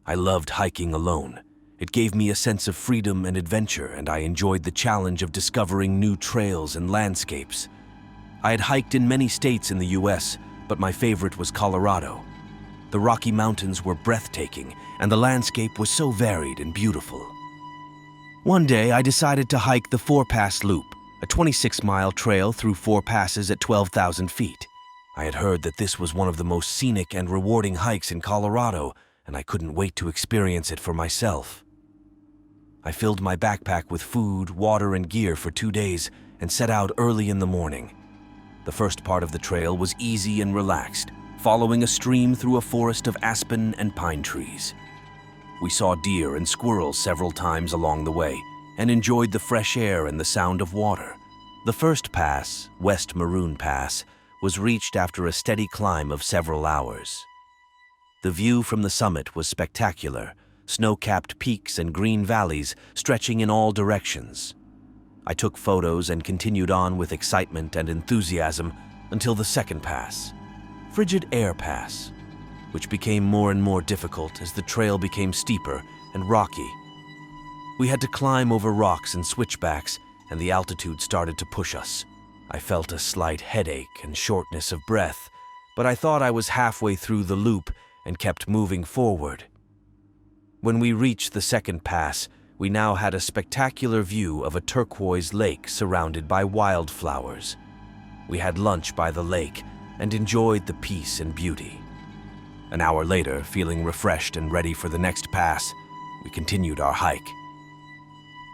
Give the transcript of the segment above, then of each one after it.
I loved hiking alone. It gave me a sense of freedom and adventure, and I enjoyed the challenge of discovering new trails and landscapes. I had hiked in many states in the US, but my favorite was Colorado. The Rocky Mountains were breathtaking, and the landscape was so varied and beautiful. One day, I decided to hike the Four Pass Loop, a 26-mile trail through 4 passes at 12,000 feet. I had heard that this was one of the most scenic and rewarding hikes in Colorado, and I couldn't wait to experience it for myself. I filled my backpack with food, water, and gear for 2 days and set out early in the morning. The first part of the trail was easy and relaxed, following a stream through a forest of aspen and pine trees. We saw deer and squirrels several times along the way and enjoyed the fresh air and the sound of water. The first pass, West Maroon Pass, was reached after a steady climb of several hours. The view from the summit was spectacular, snow-capped peaks and green valleys stretching in all directions. I took photos and continued on with excitement and enthusiasm until the second pass, Frigid Air Pass, which became more and more difficult as the trail became steeper and rocky. We had to climb over rocks and switchbacks, and the altitude started to push us. I felt a slight headache and shortness of breath, but I thought I was halfway through the loop and kept moving forward. When we reached the second pass, we now had a spectacular view of a turquoise lake surrounded by wildflowers. We had lunch by the lake and enjoyed the peace and beauty. An hour later, feeling refreshed and ready for the next pass, we continued our hike.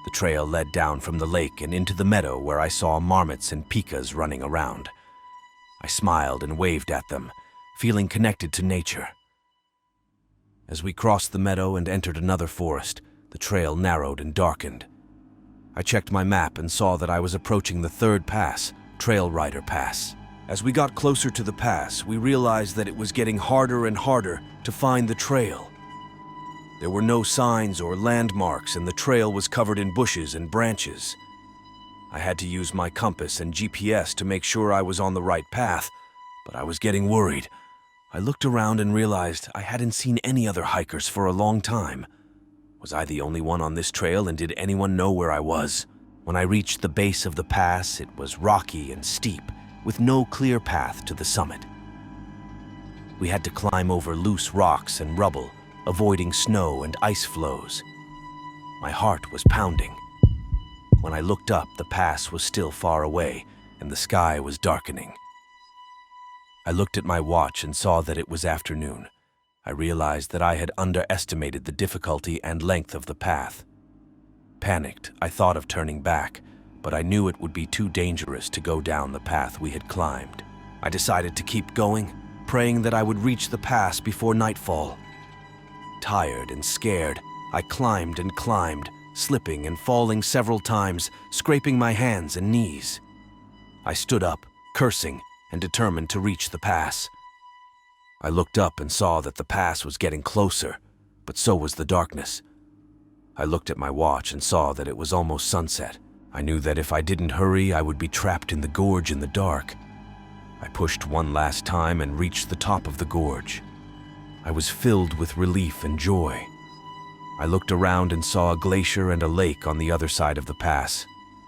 The trail led down from the lake and into the meadow where I saw marmots and pikas running around. I smiled and waved at them, feeling connected to nature. As we crossed the meadow and entered another forest, the trail narrowed and darkened. I checked my map and saw that I was approaching the third pass, Trail Rider Pass. As we got closer to the pass, we realized that it was getting harder and harder to find the trail. There were no signs or landmarks, and the trail was covered in bushes and branches. I had to use my compass and GPS to make sure I was on the right path, but I was getting worried. I looked around and realized I hadn't seen any other hikers for a long time. Was I the only one on this trail, and did anyone know where I was? When I reached the base of the pass, it was rocky and steep, with no clear path to the summit. We had to climb over loose rocks and rubble, avoiding snow and ice flows. My heart was pounding. When I looked up, the pass was still far away, and the sky was darkening. I looked at my watch and saw that it was afternoon. I realized that I had underestimated the difficulty and length of the path. Panicked, I thought of turning back, but I knew it would be too dangerous to go down the path we had climbed. I decided to keep going, praying that I would reach the pass before nightfall. Tired and scared, I climbed and climbed, slipping and falling several times, scraping my hands and knees. I stood up, cursing, and determined to reach the pass. I looked up and saw that the pass was getting closer, but so was the darkness. I looked at my watch and saw that it was almost sunset. I knew that if I didn't hurry, I would be trapped in the gorge in the dark. I pushed one last time and reached the top of the gorge. I was filled with relief and joy. I looked around and saw a glacier and a lake on the other side of the pass,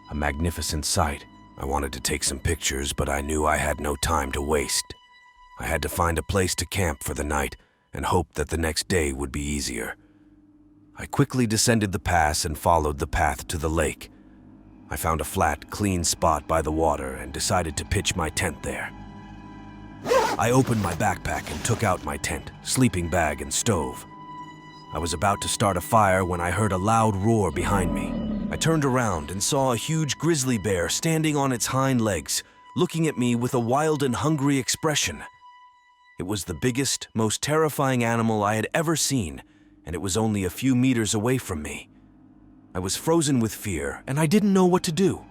a magnificent sight. I wanted to take some pictures, but I knew I had no time to waste. I had to find a place to camp for the night and hope that the next day would be easier. I quickly descended the pass and followed the path to the lake. I found a flat, clean spot by the water and decided to pitch my tent there. I opened my backpack and took out my tent, sleeping bag, and stove. I was about to start a fire when I heard a loud roar behind me. I turned around and saw a huge grizzly bear standing on its hind legs, looking at me with a wild and hungry expression. It was the biggest, most terrifying animal I had ever seen, and it was only a few meters away from me. I was frozen with fear, and I didn't know what to do.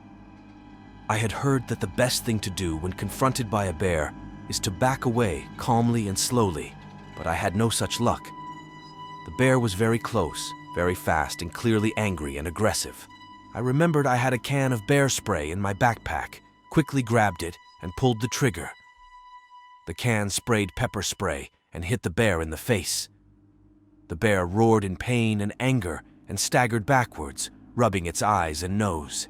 I had heard that the best thing to do when confronted by a bear is to back away calmly and slowly, but I had no such luck. The bear was very close, very fast, and clearly angry and aggressive. I remembered I had a can of bear spray in my backpack, quickly grabbed it, and pulled the trigger. The can sprayed pepper spray and hit the bear in the face. The bear roared in pain and anger and staggered backwards, rubbing its eyes and nose.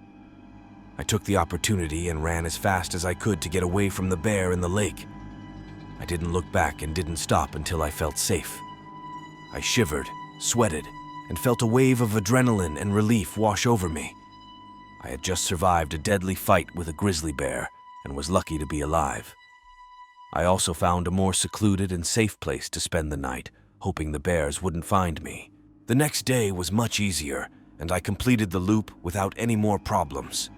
I took the opportunity and ran as fast as I could to get away from the bear in the lake. I didn't look back and didn't stop until I felt safe. I shivered, sweated, and felt a wave of adrenaline and relief wash over me. I had just survived a deadly fight with a grizzly bear and was lucky to be alive. I also found a more secluded and safe place to spend the night, hoping the bears wouldn't find me. The next day was much easier, and I completed the loop without any more problems.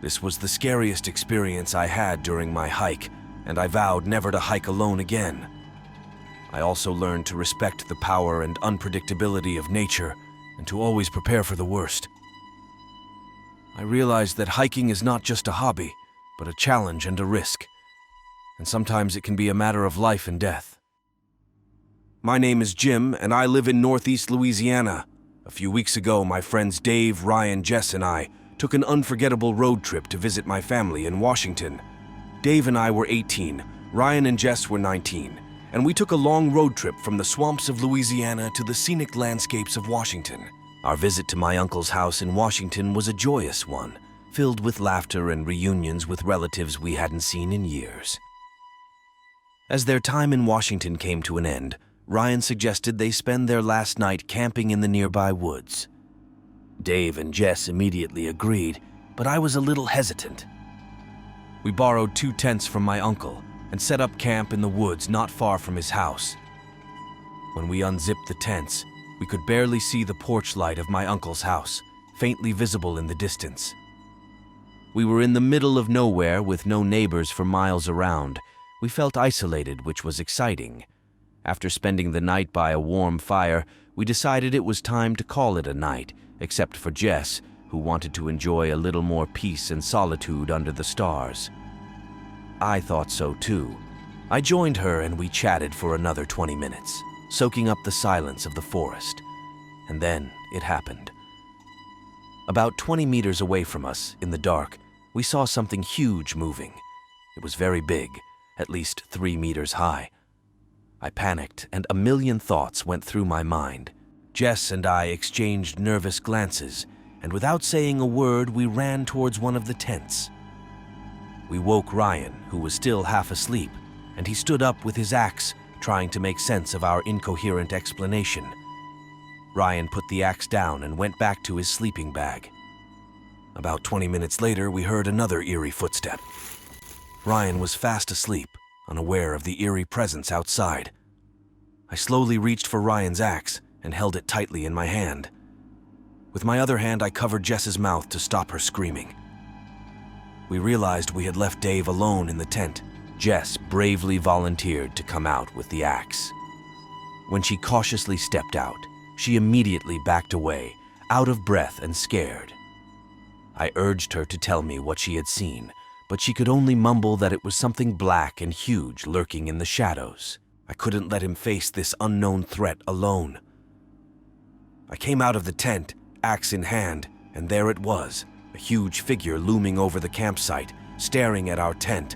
This was the scariest experience I had during my hike, and I vowed never to hike alone again. I also learned to respect the power and unpredictability of nature and to always prepare for the worst. I realized that hiking is not just a hobby, but a challenge and a risk. And sometimes it can be a matter of life and death. My name is Jim, and I live in Northeast Louisiana. A few weeks ago, my friends Dave, Ryan, Jess, and I took an unforgettable road trip to visit my family in Washington. Dave and I were 18, Ryan and Jess were 19, and we took a long road trip from the swamps of Louisiana to the scenic landscapes of Washington. Our visit to my uncle's house in Washington was a joyous one, filled with laughter and reunions with relatives we hadn't seen in years. As their time in Washington came to an end, Ryan suggested they spend their last night camping in the nearby woods. Dave and Jess immediately agreed, but I was a little hesitant. We borrowed 2 tents from my uncle and set up camp in the woods not far from his house. When we unzipped the tents, we could barely see the porch light of my uncle's house, faintly visible in the distance. We were in the middle of nowhere with no neighbors for miles around. We felt isolated, which was exciting. After spending the night by a warm fire, we decided it was time to call it a night, except for Jess, who wanted to enjoy a little more peace and solitude under the stars. I thought so too. I joined her and we chatted for another 20 minutes, soaking up the silence of the forest. And then it happened. About 20 meters away from us, in the dark, we saw something huge moving. It was very big, at least 3 meters high. I panicked, and a million thoughts went through my mind. Jess and I exchanged nervous glances, and without saying a word, we ran towards one of the tents. We woke Ryan, who was still half asleep, and he stood up with his axe, trying to make sense of our incoherent explanation. Ryan put the axe down and went back to his sleeping bag. About 20 minutes later, we heard another eerie footstep. Ryan was fast asleep, unaware of the eerie presence outside. I slowly reached for Ryan's axe and held it tightly in my hand. With my other hand, I covered Jess's mouth to stop her screaming. We realized we had left Dave alone in the tent. Jess bravely volunteered to come out with the axe. When she cautiously stepped out, she immediately backed away, out of breath and scared. I urged her to tell me what she had seen, but she could only mumble that it was something black and huge lurking in the shadows. I couldn't let him face this unknown threat alone. I came out of the tent, axe in hand, and there it was, a huge figure looming over the campsite, staring at our tent.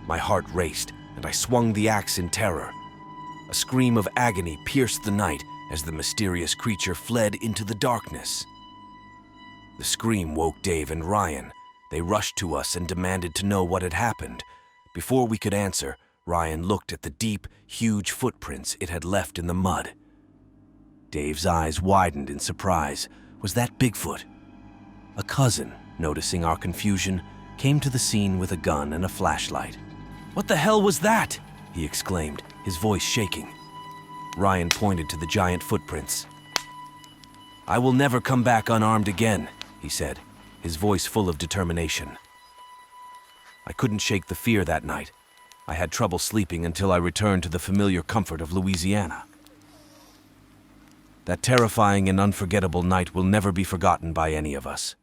My heart raced, and I swung the axe in terror. A scream of agony pierced the night as the mysterious creature fled into the darkness. The scream woke Dave and Ryan. They rushed to us and demanded to know what had happened. Before we could answer, Ryan looked at the deep, huge footprints it had left in the mud. Dave's eyes widened in surprise. Was that Bigfoot? A cousin, noticing our confusion, came to the scene with a gun and a flashlight. "What the hell was that?" he exclaimed, his voice shaking. Ryan pointed to the giant footprints. "I will never come back unarmed again," he said, his voice full of determination. I couldn't shake the fear that night. I had trouble sleeping until I returned to the familiar comfort of Louisiana. That terrifying and unforgettable night will never be forgotten by any of us.